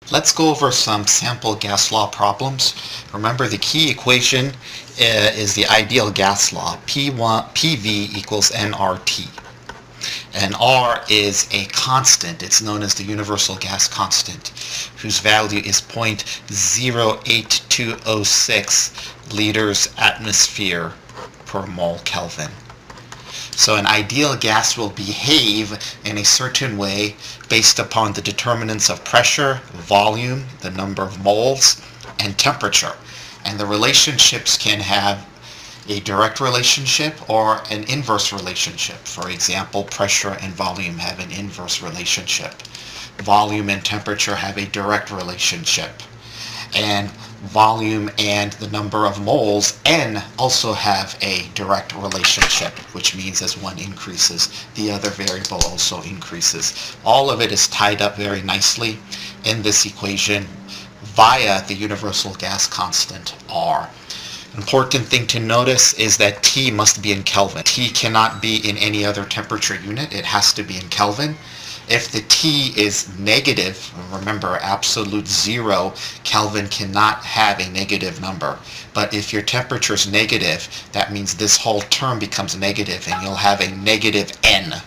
Let's go over some sample gas law problems. Remember, the key equation is the ideal gas law, PV equals nRT. And R is a constant. It's known as the universal gas constant, whose value is 0.08206 liters atmosphere per mole Kelvin. So an ideal gas will behave in a certain way based upon the determinants of pressure, volume, the number of moles, and temperature. And the relationships can have a direct relationship or an inverse relationship. For example, pressure and volume have an inverse relationship. Volume and temperature have a direct relationship. And volume and the number of moles, N, also have a direct relationship, which means as one increases, the other variable also increases. All of it is tied up very nicely in this equation via the universal gas constant, R. Important thing to notice is that T must be in Kelvin. T cannot be in any other temperature unit. It has to be in Kelvin. If the T is negative, remember absolute zero, Kelvin cannot have a negative number. But if your temperature is negative, that means this whole term becomes negative and you'll have a negative N.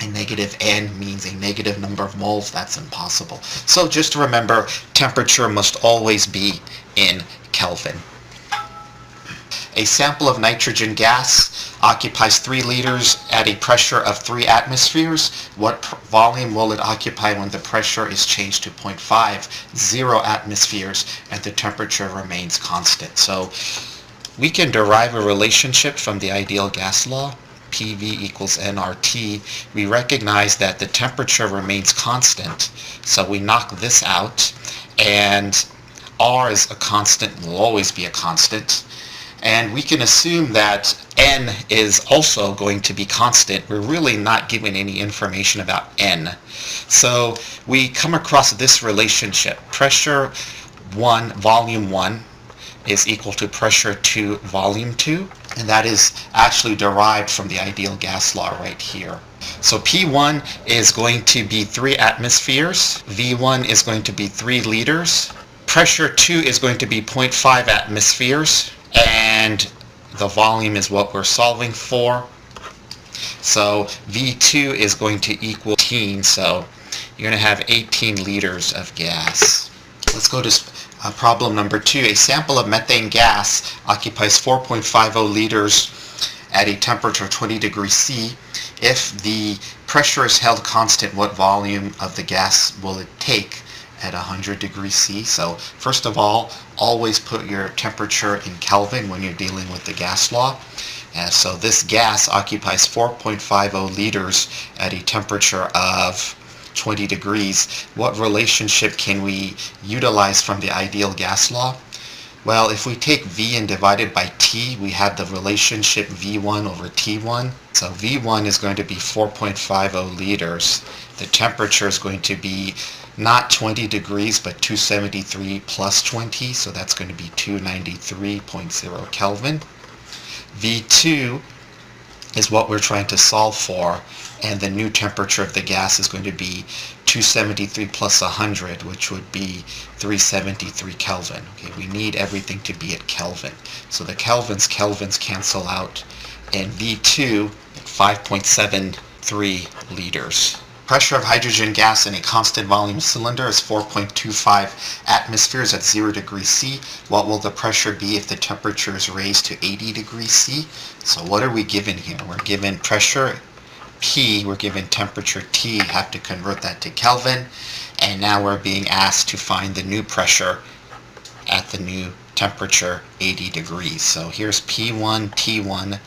A negative N means a negative number of moles. That's impossible. So just remember, temperature must always be in Kelvin. A sample of nitrogen gas occupies 3 liters at a pressure of 3 atmospheres. What volume will it occupy when the pressure is changed to 0.50 atmospheres and the temperature remains constant? So we can derive a relationship from the ideal gas law, PV equals nRT. We recognize that the temperature remains constant, so we knock this out, and R is a constant and will always be a constant. And we can assume that N is also going to be constant. We're really not given any information about N. So we come across this relationship. Pressure 1, volume 1 is equal to pressure 2, volume 2. And that is actually derived from the ideal gas law right here. So P1 is going to be 3 atmospheres. V1 is going to be 3 liters. Pressure 2 is going to be 0.5 atmospheres. And the volume is what we're solving for. So V2 is going to equal 18, so you're going to have 18 liters of gas. Let's go to problem number 2. A sample of methane gas occupies 4.50 liters at a temperature of 20 degrees C. If the pressure is held constant, what volume of the gas will it take at 100 degrees C? So first of all, always put your temperature in Kelvin when you're dealing with the gas law. So this gas occupies 4.50 liters at a temperature of 20 degrees. What relationship can we utilize from the ideal gas law? Well, if we take V and divide it by T, we have the relationship V1 over T1. So V1 is going to be 4.50 liters. The temperature is going to be not 20 degrees, but 273 plus 20, so that's going to be 293.0 Kelvin. V2 is what we're trying to solve for, and the new temperature of the gas is going to be 273 plus 100, which would be 373 Kelvin. Okay, we need everything to be at Kelvin. So the Kelvins cancel out, and V2 5.73 liters. Pressure of hydrogen gas in a constant volume cylinder is 4.25 atmospheres at 0 degrees C. What will the pressure be if the temperature is raised to 80 degrees C? So what are we given here? We're given pressure P, we're given temperature T, have to convert that to Kelvin, and now we're being asked to find the new pressure at the new temperature 80 degrees. So here's P1, T1,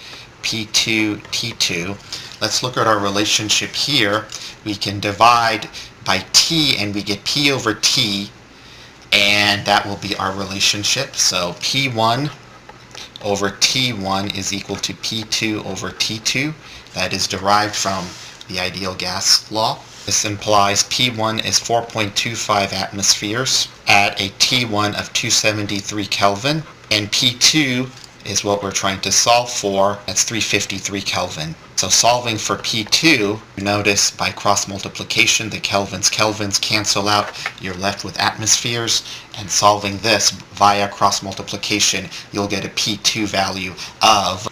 P2, T2. Let's look at our relationship here. We can divide by T and we get P over T, and that will be our relationship. So P1 over T1 is equal to P2 over T2. That is derived from the ideal gas law. This implies P1 is 4.25 atmospheres at a T1 of 273 Kelvin, and P2 is what we're trying to solve for. That's 353 Kelvin. So solving for P2, you notice by cross multiplication the kelvins cancel out. You're left with atmospheres. And solving this via cross multiplication, you'll get a P2 value of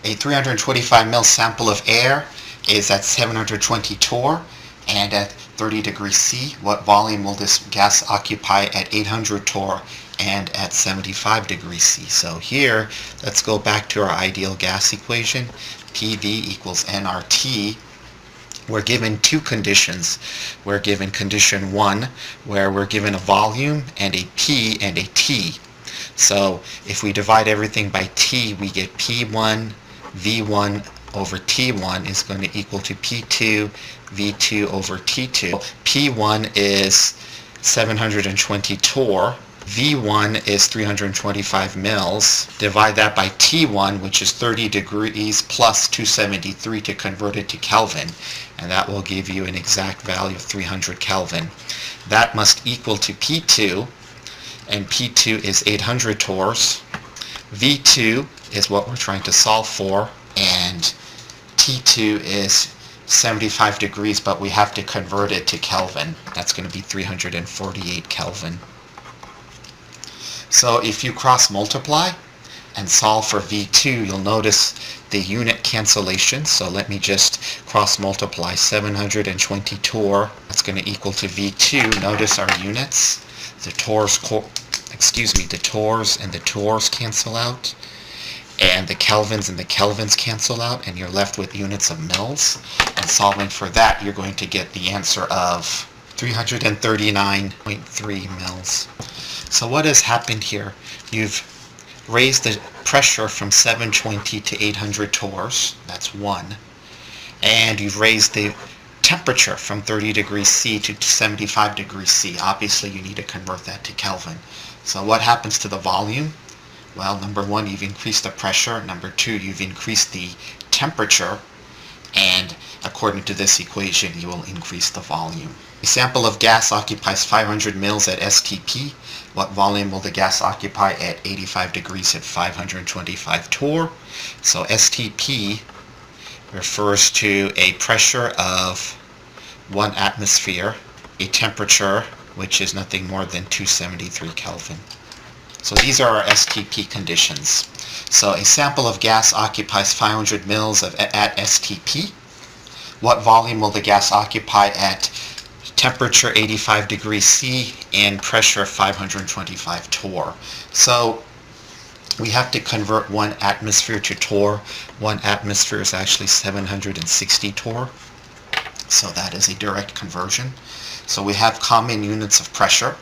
a 325 ml sample of air is at 720 torr, and at 30 degrees C, what volume will this gas occupy at 800 torr and at 75 degrees C? So here, let's go back to our ideal gas equation. PV equals nRT. We're given two conditions. We're given condition 1, where we're given a volume and a P and a T. So if we divide everything by T, we get P1 V1 over T1 is going to equal to P2 V2 over T2. P1 is 720 torr. V1 is 325 mils. Divide that by T1, which is 30 degrees plus 273 to convert it to Kelvin. And that will give you an exact value of 300 Kelvin. That must equal to P2, and P2 is 800 torrs. V2 is what we're trying to solve for, and T2 is 75 degrees, but we have to convert it to Kelvin. That's going to be 348 Kelvin. So if you cross multiply and solve for V2, you'll notice the unit cancellation. So let me just cross multiply 720 torr. That's going to equal to V2. Notice our units. The torrs and the torrs cancel out, and the kelvins and the kelvins cancel out, and you're left with units of mils. And solving for that, you're going to get the answer of 339.3 mils. So what has happened here? You've raised the pressure from 720 to 800 torrs. That's 1. And you've raised the temperature from 30 degrees C to 75 degrees C. Obviously, you need to convert that to Kelvin. So what happens to the volume? Well, number 1, you've increased the pressure. Number 2, you've increased the temperature. And according to this equation, you will increase the volume. A sample of gas occupies 500 mils at STP. What volume will the gas occupy at 85 degrees at 525 torr? So STP refers to a pressure of 1 atmosphere, a temperature which is nothing more than 273 Kelvin. So these are our STP conditions. So a sample of gas occupies 500 mils at STP. What volume will the gas occupy at temperature 85 degrees C and pressure 525 torr? So we have to convert 1 atmosphere to torr. 1 atmosphere is actually 760 torr. So that is a direct conversion. So we have common units of pressure.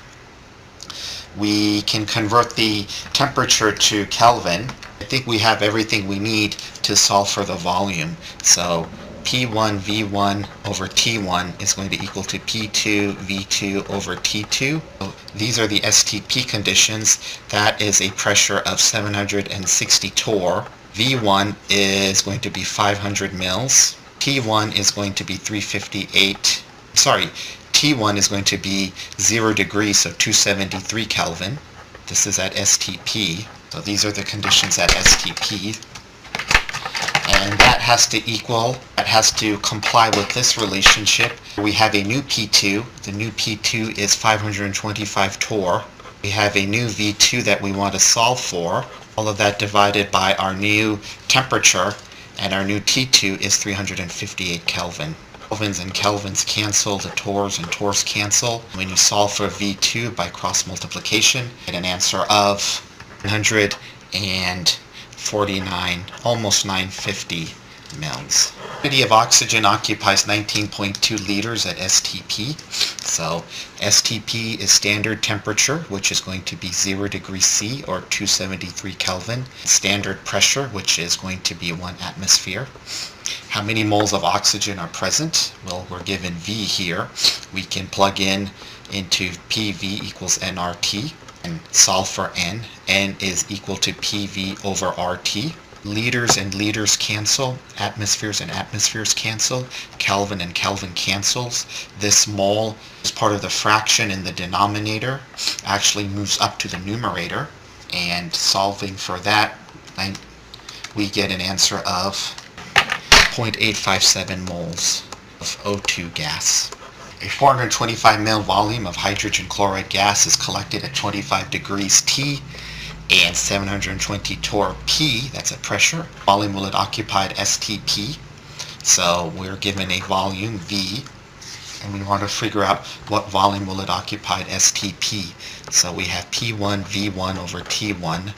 We can convert the temperature to Kelvin. I think we have everything we need to solve for the volume. So P1 V1 over T1 is going to equal to P2 V2 over T2. So these are the STP conditions. That is a pressure of 760 torr. V1 is going to be 500 mils. T1 is going to be 358. T1 is going to be 0 degrees, so 273 Kelvin. This is at STP. So these are the conditions at STP. And that has to comply with this relationship. We have a new P2. The new P2 is 525 torr. We have a new V2 that we want to solve for. All of that divided by our new temperature, and our new T2 is 358 Kelvin. Kelvins and kelvins cancel, the torrs and torrs cancel. When you solve for V2 by cross multiplication, you get an answer of 949, almost 950 mils. The quantity of oxygen occupies 19.2 liters at STP. So STP is standard temperature, which is going to be 0 degrees C or 273 Kelvin. Standard pressure, which is going to be 1 atmosphere. How many moles of oxygen are present? Well, we're given V here. We can plug into PV equals nRT and solve for N. N is equal to PV over RT. Liters and liters cancel. Atmospheres and atmospheres cancel. Kelvin and Kelvin cancels. This mole is part of the fraction in the denominator. Actually moves up to the numerator. And solving for that, we get an answer of 0.857 moles of O2 gas. A 425 ml volume of hydrogen chloride gas is collected at 25 degrees T and 720 torr P, that's at pressure. Volume will it occupy at STP. So we're given a volume V, and we want to figure out what volume will it occupy at STP. So we have P1 V1 over T1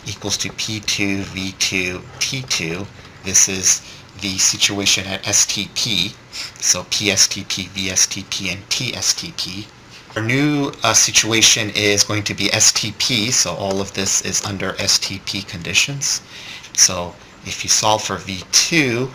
equals to P2 V2 T2. This is the situation at STP, so PSTP, VSTP, and TSTP. Our new situation is going to be STP, so all of this is under STP conditions. So if you solve for V2,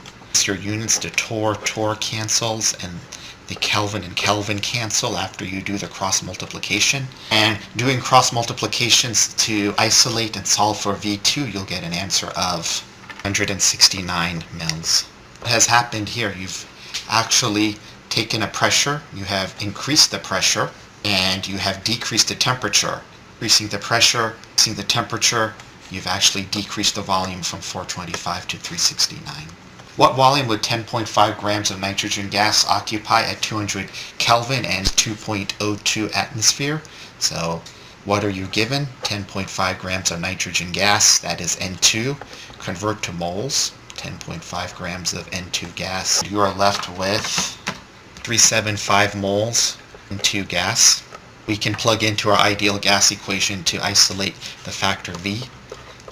your units to torr cancels, and the Kelvin and Kelvin cancel after you do the cross multiplication. And doing cross multiplications to isolate and solve for V2, you'll get an answer of 169 mils. What has happened here? You've actually taken a pressure, you have increased the pressure, and you have decreased the temperature. Increasing the pressure, increasing the temperature, you've actually decreased the volume from 425 to 369. What volume would 10.5 grams of nitrogen gas occupy at 200 Kelvin and 2.02 atmosphere? So what are you given? 10.5 grams of nitrogen gas, that is N2. Convert to moles, 10.5 grams of N2 gas. You are left with 375 moles N2 gas. We can plug into our ideal gas equation to isolate the factor V.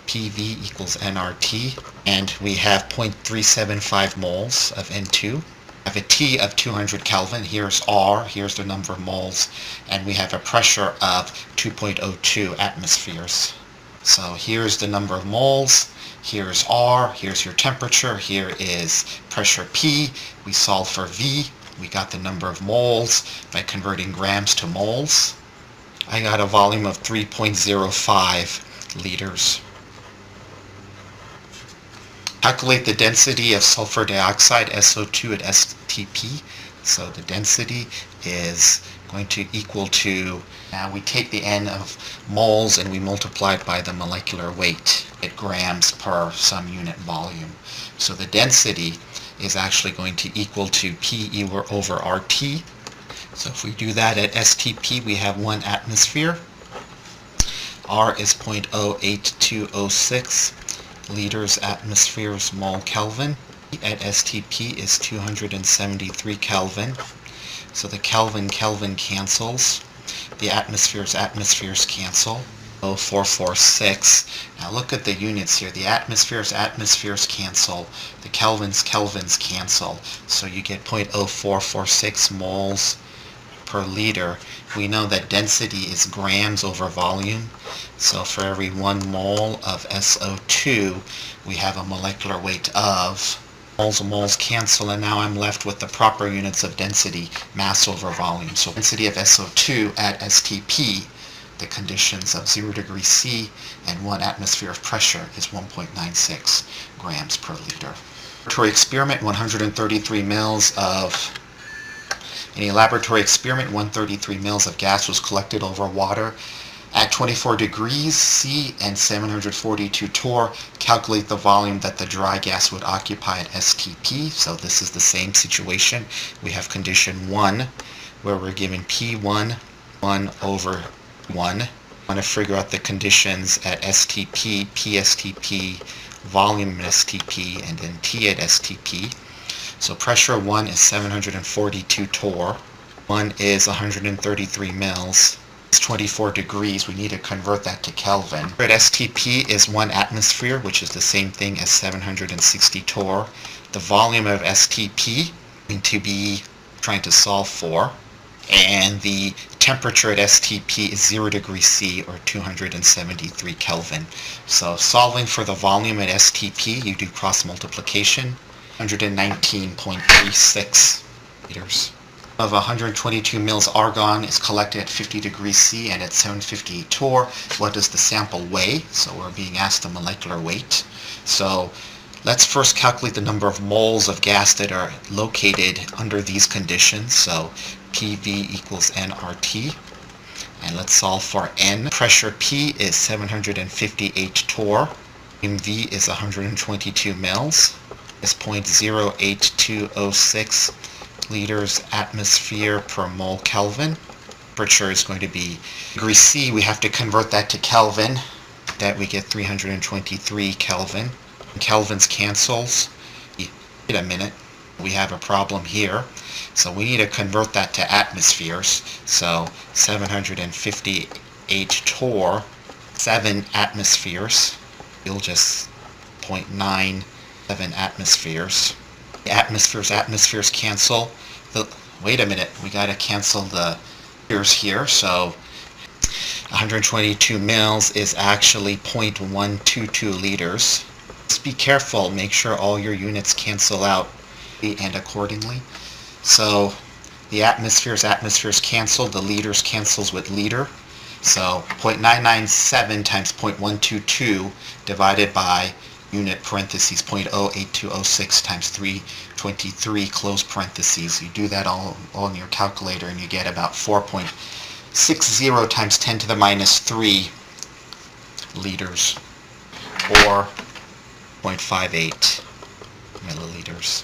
PV equals nRT, and we have 0.375 moles of N2. We have a T of 200 Kelvin, here's R, here's the number of moles, and we have a pressure of 2.02 atmospheres. So here's the number of moles, here's R, here's your temperature, here is pressure P. We solve for V, we got the number of moles by converting grams to moles. I got a volume of 3.05 liters. Calculate the density of sulfur dioxide, SO2, at STP. So the density is going to equal to, now we take the N of moles and we multiply it by the molecular weight at grams per some unit volume. So the density is actually going to equal to P over RT. So if we do that at STP, we have 1 atmosphere. R is 0.08206. liters atmospheres mole Kelvin. At STP is 273 Kelvin. So the Kelvin cancels. The atmospheres cancel. 0.446. Now look at the units here. The atmospheres cancel. The Kelvins cancel. So you get 0.0446 moles per liter. We know that density is grams over volume. So for every 1 mole of SO2, we have a molecular weight of, moles cancel, and now I'm left with the proper units of density, mass over volume. So density of SO2 at STP, the conditions of 0 degrees C and 1 atmosphere of pressure, is 1.96 grams per liter. Laboratory experiment, 133 mils of, in a laboratory experiment, 133 mils of gas was collected over water at 24 degrees C and 742 torr. Calculate the volume that the dry gas would occupy at STP. So this is the same situation. We have condition 1, where we're given P1, 1 over 1. I want to figure out the conditions at STP, PSTP, volume at STP, and then T at STP. So pressure 1 is 742 torr. 1 is 133 mils. It's 24 degrees. We need to convert that to Kelvin. At STP is 1 atmosphere, which is the same thing as 760 torr. The volume of STP going to be trying to solve for, and the temperature at STP is 0 degrees C or 273 Kelvin. So solving for the volume at STP, you do cross multiplication. 119.36 liters. Of 122 mils argon is collected at 50 degrees C and at 758 torr. What does the sample weigh? So we're being asked the molecular weight. So let's first calculate the number of moles of gas that are located under these conditions. So PV equals nRT. And let's solve for N. Pressure P is 758 torr. V is 122 mils. Is 0.08206 liters atmosphere per mole Kelvin. Temperature is going to be degree C. We have to convert that to Kelvin. That we get 323 Kelvin. Kelvins cancels. Wait a minute. We have a problem here. So we need to convert that to atmospheres. So 758 torr, 7 atmospheres. You'll just 0.97 atmospheres. Atmospheres cancel. Wait a minute, we got to cancel the years here. So 122 mils is actually 0.122 liters. Just be careful, make sure all your units cancel out and accordingly. So the atmospheres cancel, the liters cancels with liter. So 0.997 times 0.122 divided by unit parentheses 0.08206 times 323 close parentheses. You do that all in your calculator and you get about 4.60 times 10 to the minus 3 liters, or 0.58 milliliters.